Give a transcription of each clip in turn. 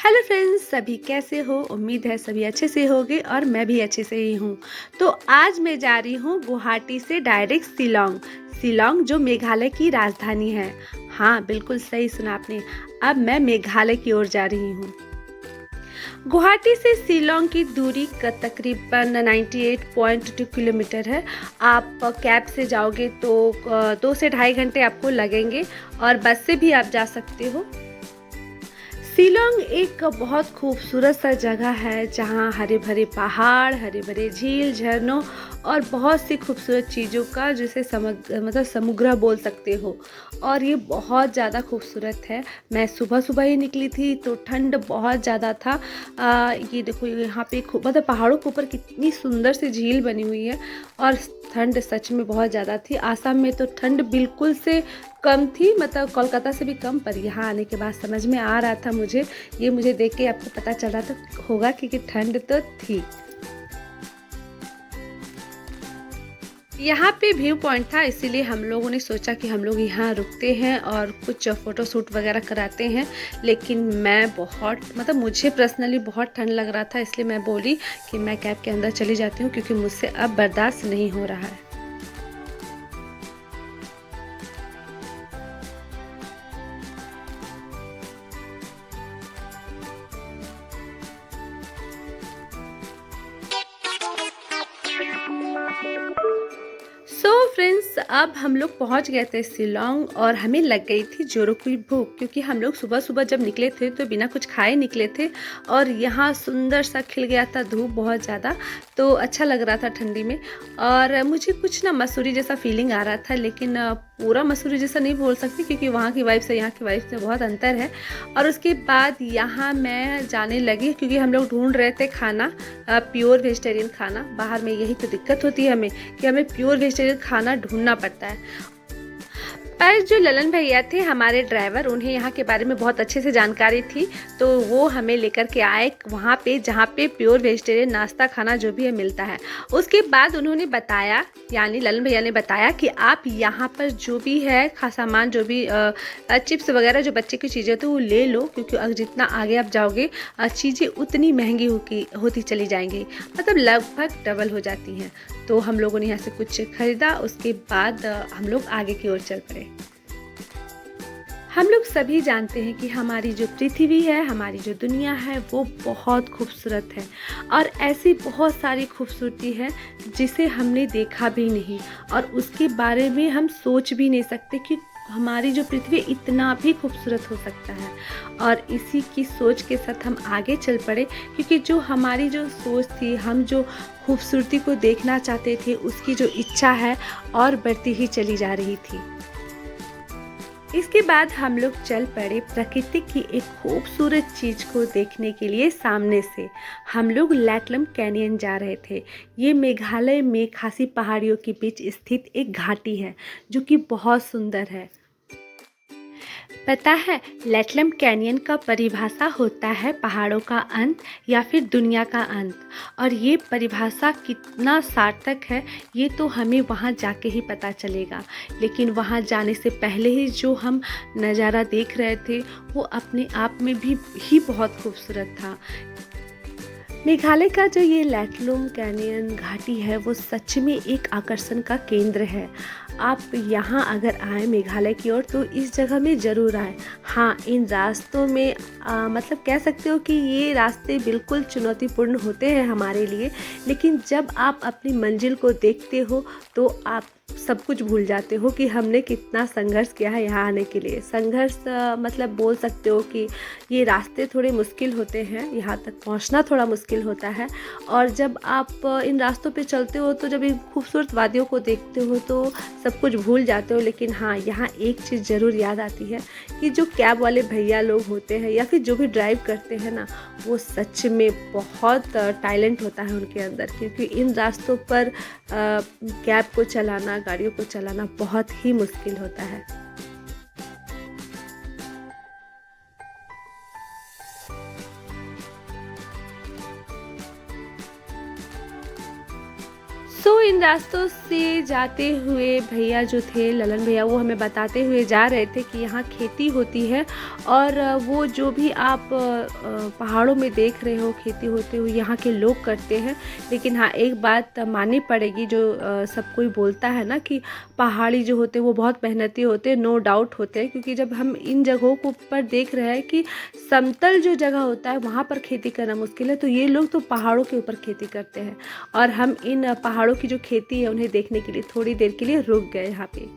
Hello friends, सभी कैसे हो? उम्मीद है सभी अच्छे से होंगे और मैं भी अच्छे से ही हूँ। तो आज मैं जा रही हूँ गुवाहाटी से डायरेक्ट शिलांग। शिलांग जो मेघालय की राजधानी है। हाँ, बिल्कुल सही सुना आपने। अब मैं मेघालय की ओर जा रही हूँ। गुवाहाटी से शिलांग की दूरी तकरीबन 98.2 किलोमीटर है। आप कैब से जाओगे तो 2 से ढाई घंटे आपको लगेंगे और बस से भी आप जा सकते हो। शिलांग एक बहुत खूबसूरत सा जगह है जहाँ हरे भरे पहाड़, हरे भरे झील, झरनों और बहुत सी खूबसूरत चीज़ों का जिसे समुद्र बोल सकते हो। और ये बहुत ज़्यादा खूबसूरत है। मैं सुबह सुबह ही निकली थी तो ठंड बहुत ज़्यादा था। ये देखो यहाँ पे मतलब पहाड़ों के ऊपर कितनी सुंदर सी झील बनी हुई है और ठंड सच में बहुत ज़्यादा थी। आसाम में तो ठंड बिल्कुल से कम थी, मतलब कोलकाता से भी कम। पर यहाँ आने के बाद समझ में आ रहा था मुझे, ये मुझे देख के आपको पता चल रहा था होगा कि ठंड तो थी। यहाँ पे व्यू पॉइंट था, इसीलिए हम लोगों ने सोचा कि हम लोग यहाँ रुकते हैं और कुछ फ़ोटो शूट वगैरह कराते हैं। लेकिन मैं बहुत मुझे पर्सनली बहुत ठंड लग रहा था, इसलिए मैं बोली कि मैं कैब के अंदर चली जाती हूँ क्योंकि मुझसे अब बर्दाश्त नहीं हो रहा है। फ्रेंड्स, अब हम लोग पहुंच गए थे शिलांग और हमें लग गई थी जोरों की भूख, क्योंकि हम लोग सुबह सुबह जब निकले थे तो बिना कुछ खाए निकले थे। और यहाँ सुंदर सा खिल गया था धूप बहुत ज़्यादा, तो अच्छा लग रहा था ठंडी में। और मुझे कुछ ना मसूरी जैसा फीलिंग आ रहा था, लेकिन पूरा मसूरी जैसा नहीं बोल सकती क्योंकि वहाँ की वाइफ से यहाँ की वाइफ में बहुत अंतर है। और उसके बाद यहाँ मैं जाने लगी क्योंकि हम लोग ढूंढ रहे थे खाना, प्योर वेजिटेरियन खाना। बाहर में यही तो दिक्कत होती है हमें कि हमें प्योर वेजिटेरियन खाना ढूंढना पड़ता है। पर जो ललन भैया थे हमारे ड्राइवर, उन्हें यहाँ के बारे में बहुत अच्छे से जानकारी थी, तो वो हमें लेकर के आए वहाँ पे जहाँ पे प्योर वेजिटेरियन नाश्ता खाना जो भी है मिलता है। उसके बाद उन्होंने बताया, यानी ललन भैया ने बताया कि आप यहाँ पर जो भी है सामान, जो भी चिप्स वगैरह जो बच्चे की चीज़ें तो वो ले लो, क्योंकि जितना आगे आप जाओगे चीज़ें उतनी महंगी होती चली जाएंगी, मतलब लगभग डबल हो जाती हैं। तो हम लोगों ने यहाँ से कुछ खरीदा, उसके बाद हम लोग आगे की ओर चल पड़े। हम लोग सभी जानते हैं कि हमारी जो पृथ्वी है, हमारी जो दुनिया है, वो बहुत खूबसूरत है और ऐसी बहुत सारी खूबसूरती है जिसे हमने देखा भी नहीं और उसके बारे में हम सोच भी नहीं सकते कि हमारी जो पृथ्वी इतना भी खूबसूरत हो सकता है। और इसी की सोच के साथ हम आगे चल पड़े, क्योंकि जो हमारी जो सोच थी, हम जो खूबसूरती को देखना चाहते थे, उसकी जो इच्छा है और बढ़ती ही चली जा रही थी। इसके बाद हम लोग चल पड़े प्रकृति की एक खूबसूरत चीज़ को देखने के लिए। सामने से हम लोग लैटलम कैनियन जा रहे थे। ये मेघालय में खासी पहाड़ियों के बीच स्थित एक घाटी है जो कि बहुत सुंदर है। पता है, लैटलम कैनियन का परिभाषा होता है पहाड़ों का अंत या फिर दुनिया का अंत। और ये परिभाषा कितना सार्थक है ये तो हमें वहाँ जाके ही पता चलेगा। लेकिन वहाँ जाने से पहले ही जो हम नज़ारा देख रहे थे वो अपने आप में भी बहुत खूबसूरत था। मेघालय का जो ये लैटलम कैनियन घाटी है वो सच में एक आकर्षण का केंद्र है। आप यहाँ अगर आए मेघालय की ओर तो इस जगह में ज़रूर आए। हाँ, इन रास्तों में मतलब कह सकते हो कि ये रास्ते बिल्कुल चुनौतीपूर्ण होते हैं हमारे लिए, लेकिन जब आप अपनी मंजिल को देखते हो तो आप सब कुछ भूल जाते हो कि हमने कितना संघर्ष किया है यहाँ आने के लिए। संघर्ष मतलब बोल सकते हो कि ये रास्ते थोड़े मुश्किल होते हैं, यहाँ तक पहुँचना थोड़ा मुश्किल होता है। और जब आप इन रास्तों पे चलते हो तो जब इन खूबसूरत वादियों को देखते हो तो सब कुछ भूल जाते हो। लेकिन हाँ, यहाँ एक चीज़ ज़रूर याद आती है कि जो कैब वाले भैया लोग होते हैं या फिर जो भी ड्राइव करते हैं ना, वो सच में बहुत टैलेंट होता है उनके अंदर, क्योंकि इन रास्तों पर कैब को चलाना, गाड़ियों को चलाना बहुत ही मुश्किल होता है। इन रास्तों से जाते हुए भैया जो थे ललन भैया, वो हमें बताते हुए जा रहे थे कि यहाँ खेती होती है और वो जो भी आप पहाड़ों में देख रहे हो खेती होते हुए यहाँ के लोग करते हैं। लेकिन हाँ, एक बात माननी पड़ेगी, जो सब कोई बोलता है ना कि पहाड़ी जो होते हैं वो बहुत मेहनती होते हैं, नो डाउट होते हैं, क्योंकि जब हम इन जगहों को ऊपर देख रहे हैं कि समतल जो जगह होता है वहाँ पर खेती करना मुश्किल है, तो ये लोग तो पहाड़ों के ऊपर खेती करते हैं। और हम इन पहाड़ों की जो खेती है उन्हें देखने के लिए थोड़ी देर के लिए रुक गए यहाँ पे।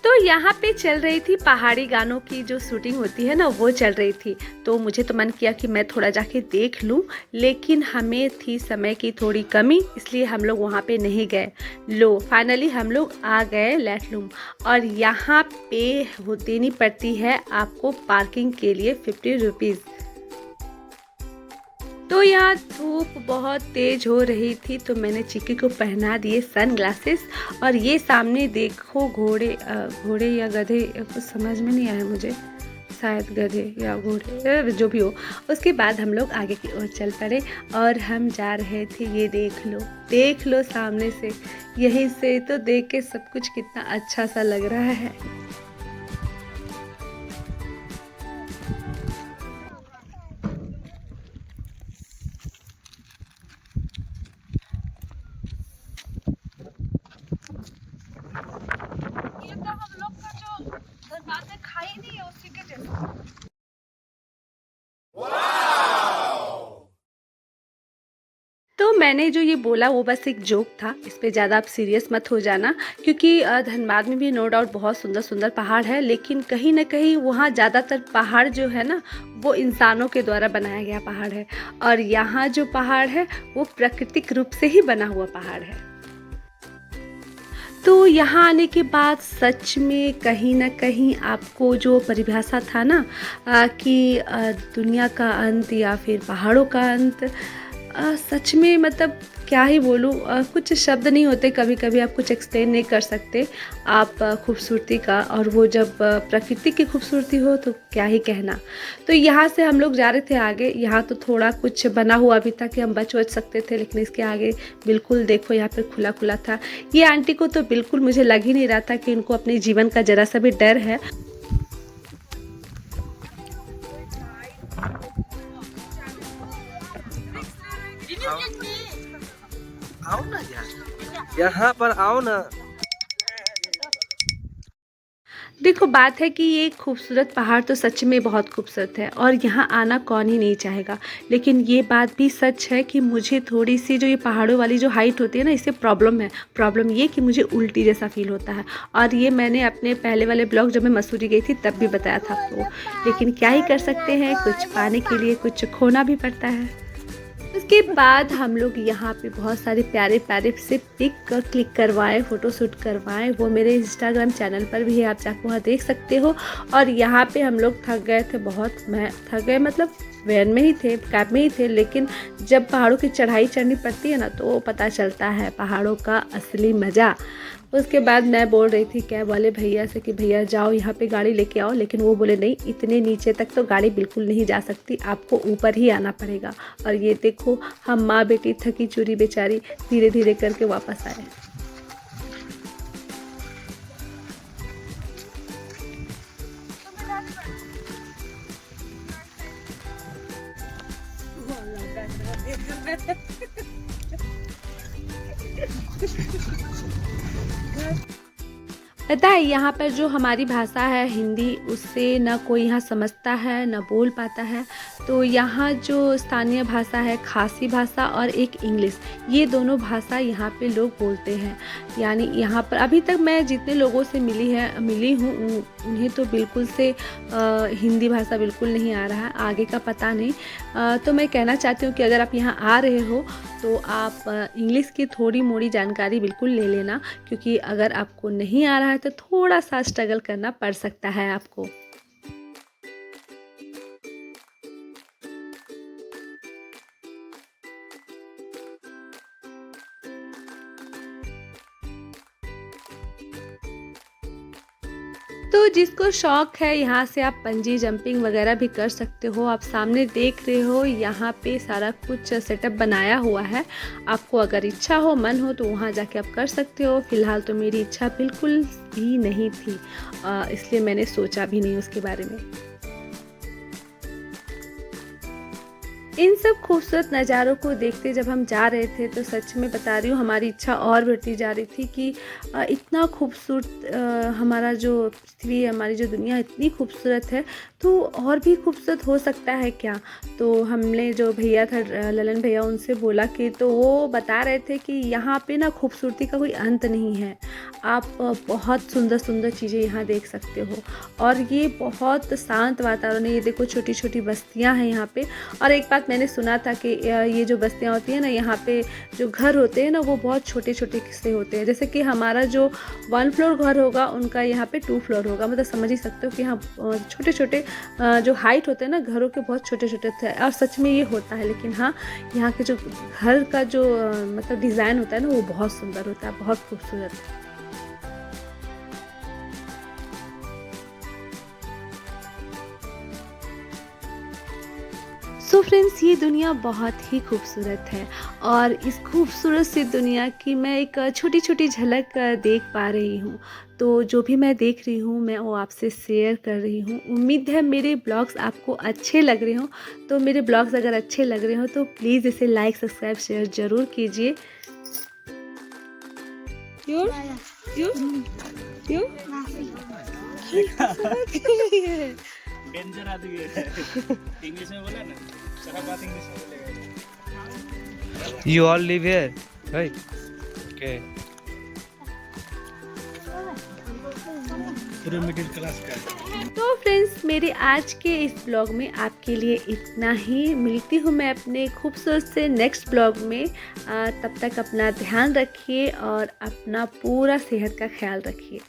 तो यहाँ पे चल रही थी पहाड़ी गानों की जो शूटिंग होती है ना, वो चल रही थी। तो मुझे तो मन किया कि मैं थोड़ा जाके देख लूँ, लेकिन हमें थी समय की थोड़ी कमी, इसलिए हम लोग वहाँ पे नहीं गए। लो फाइनली हम लोग आ गए लैटलूम, और यहाँ पे देनी पड़ती है आपको पार्किंग के लिए 50 रुपीज़। तो यहाँ धूप बहुत तेज हो रही थी, तो मैंने चिक्की को पहना दिए सन ग्लासेस, और ये सामने देखो घोड़े, घोड़े या गधे, कुछ समझ में नहीं आया मुझे, शायद गधे या घोड़े, जो भी हो। उसके बाद हम लोग आगे की ओर चल पड़े, और हम जा रहे थे, ये देख लो सामने से, यहीं से तो देख के सब कुछ कितना अच्छा सा लग रहा है। ये तो हम लोग का जो धनबाद में खाई नहीं है उसी के जैसा। तो मैंने जो ये बोला वो बस एक जोक था, इस पे ज़्यादा आप सीरियस मत हो जाना, क्योंकि धनबाद में भी नो डाउट बहुत सुंदर सुंदर पहाड़ है, लेकिन कहीं ना कहीं वहाँ ज़्यादातर पहाड़ जो है ना, वो इंसानों के द्वारा बनाया गया पहाड़ है, और यहाँ जो पहाड़ है वो प्राकृतिक रूप से ही बना हुआ पहाड़ है। तो यहाँ आने के बाद सच में कहीं न कहीं आपको जो परिभाषा था ना, कि दुनिया का अंत या फिर पहाड़ों का अंत, सच में मतलब क्या ही बोलूँ, कुछ शब्द नहीं होते, कभी कभी आप कुछ एक्सप्लेन नहीं कर सकते आप खूबसूरती का, और वो जब प्रकृति की खूबसूरती हो तो क्या ही कहना। तो यहाँ से हम लोग जा रहे थे आगे, यहाँ तो थोड़ा कुछ बना हुआ भी था कि हम बच सकते थे, लेकिन इसके आगे बिल्कुल देखो यहाँ पे खुला खुला था। ये आंटी को तो बिल्कुल मुझे लग ही नहीं रहा था कि उनको अपने जीवन का जरा सा भी डर है। आओ ना यार, यहाँ पर आओ ना। देखो बात है कि ये खूबसूरत पहाड़ तो सच में बहुत खूबसूरत है, और यहाँ आना कौन ही नहीं चाहेगा, लेकिन ये बात भी सच है कि मुझे थोड़ी सी जो ये पहाड़ों वाली जो हाइट होती है ना, इससे प्रॉब्लम है। प्रॉब्लम ये कि मुझे उल्टी जैसा फील होता है, और ये मैंने अपने पहले वाले ब्लॉग जब मैं मसूरी गई थी तब भी बताया था आपको, लेकिन क्या ही कर सकते हैं, कुछ पाने के लिए कुछ खोना भी पड़ता है। उसके बाद हम लोग यहाँ पे बहुत सारे प्यारे प्यारे से पिक क्लिक करवाए, फ़ोटो शूट करवाए, वो मेरे इंस्टाग्राम चैनल पर भी है, आप जाकर वहाँ देख सकते हो। और यहाँ पे हम लोग थक गए थे बहुत, मैं थक गए मतलब वैन में ही थे, कैब में ही थे, लेकिन जब पहाड़ों की चढ़ाई चढ़नी पड़ती है ना, तो पता चलता है पहाड़ों का असली मज़ा। उसके बाद मैं बोल रही थी कैब वाले भैया से कि भैया जाओ यहाँ पे गाड़ी लेके आओ, लेकिन वो बोले नहीं, इतने नीचे तक तो गाड़ी बिल्कुल नहीं जा सकती, आपको ऊपर ही आना पड़ेगा। और ये देखो हम माँ बेटी थकी चूरी बेचारी धीरे धीरे करके वापस आए। पता है यहाँ पर जो हमारी भाषा है हिंदी, उससे ना कोई यहाँ समझता है ना बोल पाता है। तो यहाँ जो स्थानीय भाषा है खासी भाषा और एक इंग्लिश, ये दोनों भाषा यहाँ पे लोग बोलते हैं। यानी यहाँ पर अभी तक मैं जितने लोगों से मिली हूँ उन्हें तो बिल्कुल से हिंदी भाषा बिल्कुल नहीं आ रहा है, आगे का पता नहीं। तो मैं कहना चाहती हूँ कि अगर आप यहाँ आ रहे हो तो आप इंग्लिश की थोड़ी मोड़ी जानकारी बिल्कुल ले लेना, क्योंकि अगर आपको नहीं आ रहा है तो थोड़ा सा स्ट्रगल करना पड़ सकता है आपको। तो जिसको शौक है यहाँ से आप पंजी जंपिंग वगैरह भी कर सकते हो। आप सामने देख रहे हो यहाँ पे सारा कुछ सेटअप बनाया हुआ है। आपको अगर इच्छा हो, मन हो, तो वहाँ जाके आप कर सकते हो। फ़िलहाल तो मेरी इच्छा बिल्कुल भी नहीं थी, इसलिए मैंने सोचा भी नहीं उसके बारे में। इन सब खूबसूरत नज़ारों को देखते जब हम जा रहे थे तो सच में बता रही हूँ हमारी इच्छा और बढ़ती जा रही थी कि इतना खूबसूरत हमारा जो पृथ्वी, हमारी जो दुनिया इतनी खूबसूरत है, तो और भी खूबसूरत हो सकता है क्या। तो हमने जो भैया था, ललन भैया, उनसे बोला कि, तो वो बता रहे थे कि यहाँ पे ना खूबसूरती का कोई अंत नहीं है। आप बहुत सुंदर सुंदर चीज़ें यहाँ देख सकते हो और ये बहुत शांत वातावरण है। ये देखो छोटी छोटी बस्तियाँ हैं यहाँ पे। और एक बात मैंने सुना था कि ये जो बस्तियाँ होती हैं ना, यहाँ पे जो घर होते हैं ना, वो बहुत छोटे छोटे से होते हैं। जैसे कि हमारा जो 1 फ्लोर घर होगा, उनका यहाँ पे 2 फ्लोर होगा। मतलब समझ ही सकते हो कि यहाँ छोटे छोटे जो हाइट होते हैं ना घरों के, बहुत छोटे छोटे थे। और सच में ये होता है। लेकिन हाँ, यहाँ के जो घर का जो मतलब डिज़ाइन होता है ना, वो बहुत सुंदर होता है, बहुत खूबसूरत। सो फ्रेंड्स, ये दुनिया बहुत ही खूबसूरत है और इस खूबसूरत सी दुनिया की मैं एक छोटी छोटी झलक देख पा रही हूँ। तो जो भी मैं देख रही हूँ, मैं वो आपसे शेयर कर रही हूँ। उम्मीद है मेरे ब्लॉग्स आपको अच्छे लग रहे हों। तो मेरे ब्लॉग्स अगर अच्छे लग रहे हो तो प्लीज़ इसे लाइक, सब्सक्राइब, शेयर ज़रूर कीजिए। क्यों क्यों क्यों डेंजर आदमी है। इंग्लिश में बोला ना, सारा बात इंग्लिश में बोलेगा। You all live here, right? Okay. पूरे मिडिल क्लास का। तो फ्रेंड्स, मेरे आज के इस ब्लॉग में आपके लिए इतना ही। मिलती हूँ मैं अपने खूबसूरत से नेक्स्ट ब्लॉग में। तब तक अपना ध्यान रखिए और अपना पूरा सेहत का ख्याल रखिए।